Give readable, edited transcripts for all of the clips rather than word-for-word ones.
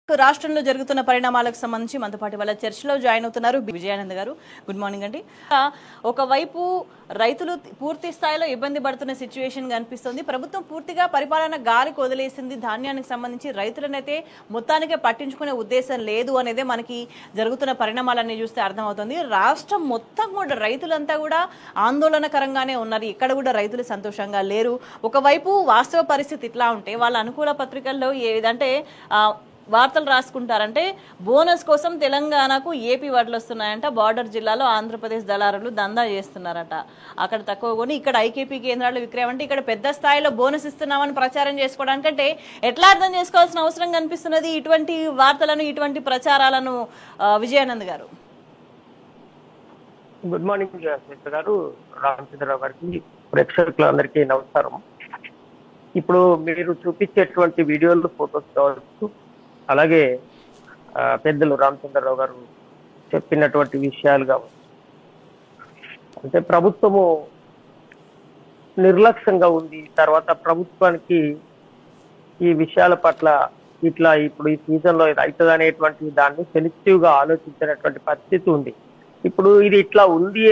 రాష్ట్రంలో జరుగుతున్న పరిణామాలకు సంబంధించి మనతో పాటు వాళ్ళ చర్చలో జాయిన్ అవుతున్నారు విజయానంద్ గారు. గుడ్ మార్నింగ్ అండి. ఒకవైపు రైతులు పూర్తి స్థాయిలో ఇబ్బంది పడుతున్న సిచ్యువేషన్ కనిపిస్తుంది. ప్రభుత్వం పూర్తిగా పరిపాలన గాలికి వదిలేసింది. ధాన్యానికి సంబంధించి రైతులనైతే మొత్తానికే పట్టించుకునే ఉద్దేశం లేదు అనేది మనకి జరుగుతున్న పరిణామాలన్నీ చూస్తే అర్థమవుతుంది. రాష్ట్రం మొత్తం కూడా రైతులంతా కూడా ఆందోళనకరంగానే ఉన్నారు. ఇక్కడ కూడా రైతులు సంతోషంగా లేరు. ఒకవైపు వాస్తవ పరిస్థితి ఇట్లా ఉంటే వాళ్ళ అనుకూల పత్రికల్లో ఏదంటే వార్తలు రాసుకుంటారంటే బోనస్ కోసం తెలంగాణకు ఏపీ వడ్లు వస్తున్నాయంట. బార్డర్ జిల్లాలో ఆంధ్రప్రదేశ్ దళారులు దందా చేస్తున్నారట. అక్కడ తక్కువ కొని ఇక్కడ ఐకేపీ కేంద్రాలు విక్రయం అంటే ఇక్కడ పెద్ద స్థాయిలో బోనస్ ఇస్తున్నామని ప్రచారం చేసుకోవడానికంటే ఎట్లా అర్థం చేసుకోవాల్సిన అవసరం కనిపిస్తున్నది ఇటువంటి వార్తలను, ఇటువంటి ప్రచారాలను? విజయానంద్ గారు గుడ్ మార్నింగ్ గారు, రామచంద్రరావు గారికి, ప్రేక్షకులందరికీ నమస్కారం. ఇప్పుడు మీరు చూపించేటువంటి వీడియోలు, ఫొటోస్ కావచ్చు, అలాగే పెద్దలు రామచంద్రరావు గారు చెప్పినటువంటి విషయాలు కావచ్చు, అంటే ప్రభుత్వము నిర్లక్ష్యంగా ఉంది. తర్వాత ప్రభుత్వానికి ఈ విషయాల పట్ల ఇట్లా ఇప్పుడు ఈ సీజన్ లో ఇది అవుతుంది అనేటువంటి దాన్ని సెన్సిటివ్ గా ఆలోచించినటువంటి పరిస్థితి ఉంది. ఇప్పుడు ఇది ఇట్లా ఉంది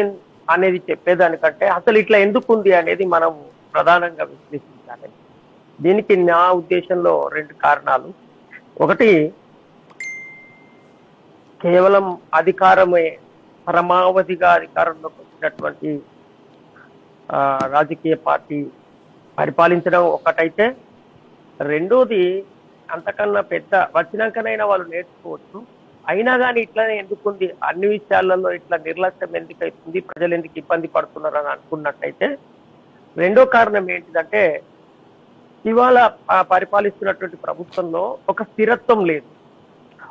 అనేది చెప్పేదానికంటే అసలు ఇట్లా ఎందుకు ఉంది అనేది మనం ప్రధానంగా విశ్లేషించాలి. దీనికి నా ఉద్దేశంలో రెండు కారణాలు. ఒకటి, కేవలం అధికారమే, పరమావధిగా అధికారంలోకి వచ్చినటువంటి రాజకీయ పార్టీ పరిపాలించడం ఒకటైతే, రెండోది అంతకన్నా పెద్ద వచ్చినాకనైనా వాళ్ళు నేర్చుకోవచ్చు. అయినా కానీ ఇట్లానే ఎందుకుంది, అన్ని విషయాలలో ఇట్లా నిర్లక్ష్యం ఎందుకు అవుతుంది, ప్రజలు ఎందుకు ఇబ్బంది పడుతున్నారు అని అనుకున్నట్టయితే, రెండో కారణం ఏంటిదంటే ఇవాళ పరిపాలిస్తున్నటువంటి ప్రభుత్వంలో ఒక స్థిరత్వం లేదు.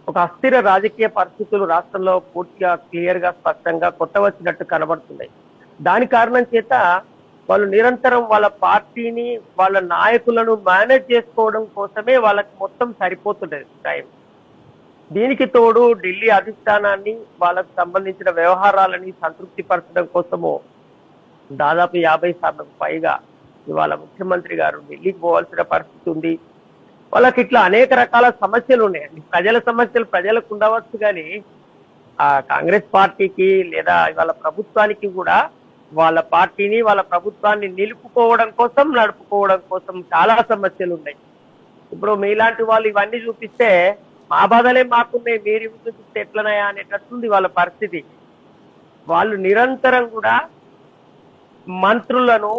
ఒక అస్థిర రాజకీయ పరిస్థితులు రాష్ట్రంలో పూర్తిగా క్లియర్ గా స్పష్టంగా కొట్టవచ్చినట్టు కనబడుతున్నాయి. దాని కారణం చేత వాళ్ళు నిరంతరం వాళ్ళ పార్టీని, వాళ్ళ నాయకులను మేనేజ్ చేసుకోవడం కోసమే వాళ్ళకి మొత్తం సరిపోతుంటది టైం. దీనికి తోడు ఢిల్లీ అధిష్టానాన్ని, వాళ్ళకు సంబంధించిన వ్యవహారాలని సంతృప్తి పరచడం కోసము దాదాపు 50 సార్లకు పైగా ఇవాళ ముఖ్యమంత్రి గారు ఢిల్లీకి పోవాల్సిన పరిస్థితి ఉంది. వాళ్ళకి ఇట్లా అనేక రకాల సమస్యలు ఉన్నాయండి. ప్రజల సమస్యలు ప్రజలకు ఉండవచ్చు, కానీ ఆ కాంగ్రెస్ పార్టీకి లేదా ఇవాళ ప్రభుత్వానికి కూడా వాళ్ళ పార్టీని, వాళ్ళ ప్రభుత్వాన్ని నిలుపుకోవడం కోసం, నడుపుకోవడం కోసం చాలా సమస్యలు ఉన్నాయి. ఇప్పుడు మీలాంటి వాళ్ళు ఇవన్నీ చూపిస్తే మా బాధలే మాకున్నాయి, మీరు ఇవి చూపిస్తే ఎట్లనయా అనేటట్టుంది వాళ్ళ పరిస్థితి. వాళ్ళు నిరంతరం కూడా మంత్రులను,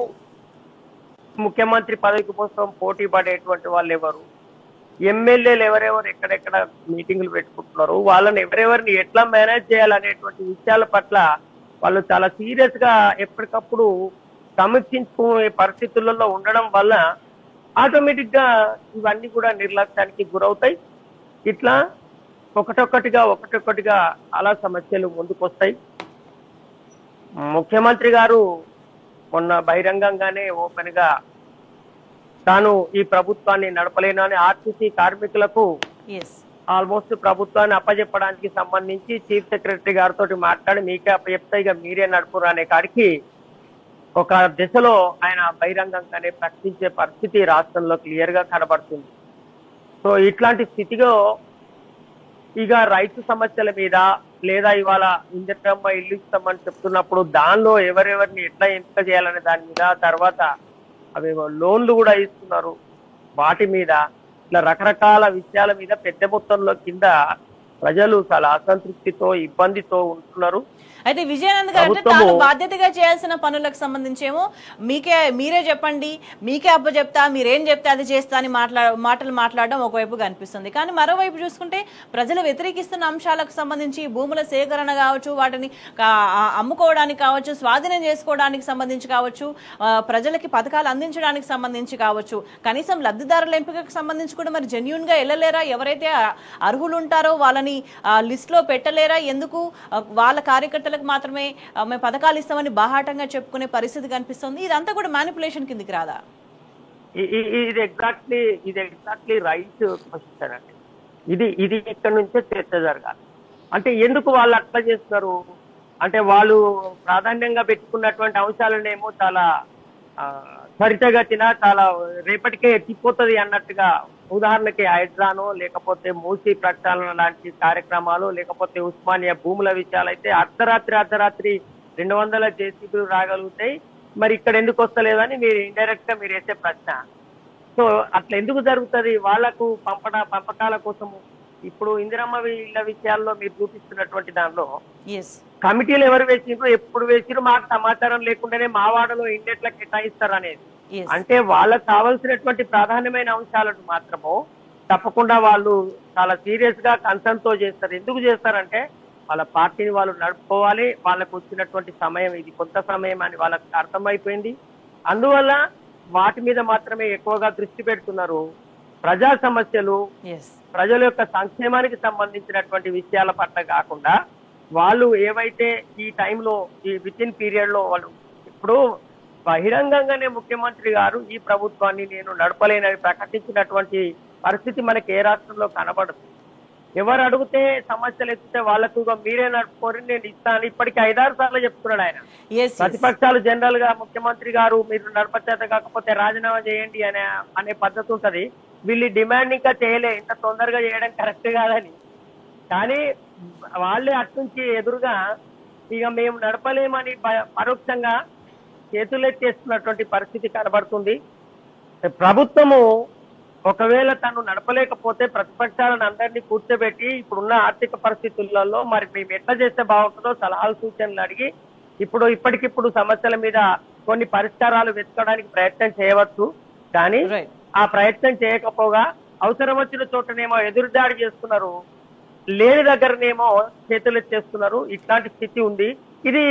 ముఖ్యమంత్రి పదవి కోసం పోటీ పడేటువంటి వాళ్ళు ఎవరు, ఎమ్మెల్యేలు ఎవరెవరు ఎక్కడెక్కడ మీటింగులు పెట్టుకుంటున్నారు, వాళ్ళని ఎవరెవరిని ఎట్లా మేనేజ్ చేయాలనేటువంటి విషయాల పట్ల వాళ్ళు చాలా సీరియస్ గా ఎప్పటికప్పుడు సమీక్షించుకునే పరిస్థితులలో ఉండడం వల్ల ఆటోమేటిక్ గా ఇవన్నీ కూడా నిర్లక్ష్యానికి గురవుతాయి. ఇట్లా ఒకటొక్కటిగా చాలా సమస్యలు ముందుకొస్తాయి. ముఖ్యమంత్రి గారు మొన్న బహిరంగంగానే ఓపెన్ గా తాను ఈ ప్రభుత్వాన్ని నడపలేను అని ఆర్టీసీ కార్మికులకు ఆల్మోస్ట్ ప్రభుత్వాన్ని అప్పచెప్పడానికి సంబంధించి చీఫ్ సెక్రటరీ గారితో మాట్లాడి మీకే అప్పచెప్తా, ఇక మీరే నడుపురు అనే కాడికి ఒక దిశలో ఆయన బహిరంగంగానే ప్రకటించే పరిస్థితి రాష్ట్రంలో క్లియర్ గా కనబడుతుంది. సో ఇట్లాంటి స్థితిలో ఇక రైతు సమస్యల మీద లేదా ఇవాళ ఇందిరమ్మ ఇల్లు ఇస్తామని చెప్తున్నప్పుడు దానిలో ఎవరెవరిని ఎట్లా ఎంపిక చేయాలనే దాని మీద, తర్వాత అవి లోన్లు కూడా ఇస్తున్నారు వాటి మీద, ఇట్లా రకరకాల విషయాల మీద పెద్ద మొత్తంలో కింద ప్రజలు చాలా అసంతృప్తితో, ఇబ్బందితో ఉంటున్నారు. అయితే విజయానంద్ గారు అంటే తాను బాధ్యతగా చేయాల్సిన పనులకు సంబంధించేమో మీరే చెప్పండి, మీకే అప్పచెప్తా, మీరేం చెప్తే అది చేస్తా అని మాటలు మాట్లాడడం ఒకవైపు కనిపిస్తుంది. కానీ మరోవైపు చూసుకుంటే ప్రజలు వ్యతిరేకిస్తున్న అంశాలకు సంబంధించి భూముల సేకరణ కావచ్చు, వాటిని అమ్ముకోవడానికి కావచ్చు, స్వాధీనం చేసుకోవడానికి సంబంధించి కావచ్చు, ప్రజలకి పథకాలు అందించడానికి సంబంధించి కావచ్చు, కనీసం లబ్ధిదారుల ఎంపికకు సంబంధించి కూడా మరి జెన్యూన్ గా వెళ్ళలేరా? ఎవరైతే అర్హులు ఉంటారో వాళ్ళని లిస్ట్ లో పెట్టలేరా? ఎందుకు వాళ్ళ కార్యకర్తలు మాత్రమే మేము పథకాలు ఇస్తామని బాహాటంగా చెప్పుకునే పరిస్థితి కనిపిస్తుంది? ఇదంతా కూడా మ్యానిపులేషన్ కిందికి రాదా? ఇది ఎగ్జాక్ట్లీ రైట్ క్వశ్చన్ అండి. ఇది ఇక్కడ నుంచే చర్చ జరగాలి. అంటే ఎందుకు వాళ్ళు అట్లా చేస్తారు అంటే, వాళ్ళు ప్రాధాన్యంగా పెట్టుకున్నటువంటి అంశాలనేమో చాలా త్వరితగతిన చాలా రేపటికే ఎత్తిపోతుంది అన్నట్టుగా ఉదాహరణకి హైడ్రానో లేకపోతే మూసీ ప్రక్షాళన లాంటి కార్యక్రమాలు లేకపోతే ఉస్మానియా భూముల విషయాలైతే అర్ధరాత్రి 200 జేసీబీలు రాగలుగుతాయి. మరి ఇక్కడ ఎందుకు వస్తలేదని మీరు ఇండైరెక్ట్ గా మీరు వేసే ప్రశ్న. సో అట్లా ఎందుకు జరుగుతుంది? వాళ్లకు పంపకాల కోసము. ఇప్పుడు ఇందిరమ్మ ఇళ్ల విషయాల్లో మీరు చూపిస్తున్నటువంటి దానిలో కమిటీలు ఎవరు వేసిండ్రు, ఎప్పుడు వేసిరు, మాకు సమాచారం లేకుండానే మా వాడలో ఇండెట్లా కేటాయిస్తారు అనేది. అంటే వాళ్ళకు కావాల్సినటువంటి ప్రాధాన్యమైన అంశాలను మాత్రము తప్పకుండా వాళ్ళు చాలా సీరియస్ గా కన్సర్న్ తో చేస్తారు. ఎందుకు చేస్తారంటే వాళ్ళ పార్టీని వాళ్ళు నడుపుకోవాలి, వాళ్ళకు వచ్చినటువంటి సమయం ఇది కొంత సమయం అని వాళ్ళకి అర్థమైపోయింది. అందువల్ల వాటి మీద మాత్రమే ఎక్కువగా దృష్టి పెడుతున్నారు. ప్రజా సమస్యలు, ప్రజల యొక్క సంక్షేమానికి సంబంధించినటువంటి విషయాల పట్ల కాకుండా వాళ్ళు ఏవైతే ఈ టైంలో ఈ విత్ ఇన్ పీరియడ్ లో వాళ్ళు ఇప్పుడు బహిరంగంగానే ముఖ్యమంత్రి గారు ఈ ప్రభుత్వాన్ని నేను నడపలేనని ప్రకటించినటువంటి పరిస్థితి మనకి ఏ రాష్ట్రంలో కనబడదు. ఎవరు అడిగితే సమస్యలు ఎత్తితే వాళ్ళకు మీరే నడుపుకోరు, నేను ఇస్తాను. ఇప్పటికీ 5-6 సార్లు చెప్తున్నాడు ఆయన. ప్రతిపక్షాలు జనరల్ గా ముఖ్యమంత్రి గారు మీరు నడపచేత కాకపోతే రాజీనామా చేయండి అనే పద్ధతి ఉంటది. వీళ్ళు డిమాండ్ ఇంకా చేయలే, ఇంత తొందరగా చేయడం కరెక్ట్ కాదని. కానీ వాళ్ళే అట్నుంచి ఎదురుగా ఇక మేము నడపలేమని పరోక్షంగా చేతులెత్తేస్తున్నటువంటి పరిస్థితి కనబడుతుంది. ప్రభుత్వము ఒకవేళ తను నడపలేకపోతే ప్రతిపక్షాలను అందరినీ కూర్చోబెట్టి ఇప్పుడున్న ఆర్థిక పరిస్థితులలో మరి మేము ఎట్లా చేస్తే బాగుంటుందో సలహాలు సూచనలు అడిగి ఇప్పటికిప్పుడు సమస్యల మీద కొన్ని పరిష్కారాలు వెతకడానికి ప్రయత్నం చేయవచ్చు. కానీ ఆ ప్రయత్నం చేయకపోగా అవసరం వచ్చిన చోటనేమో ఎదురుదాడి చేస్తున్నారు, లేని దగ్గరనేమో చేతులెత్తేస్తున్నారు. ఇట్లాంటి స్థితి ఉంది. ఇది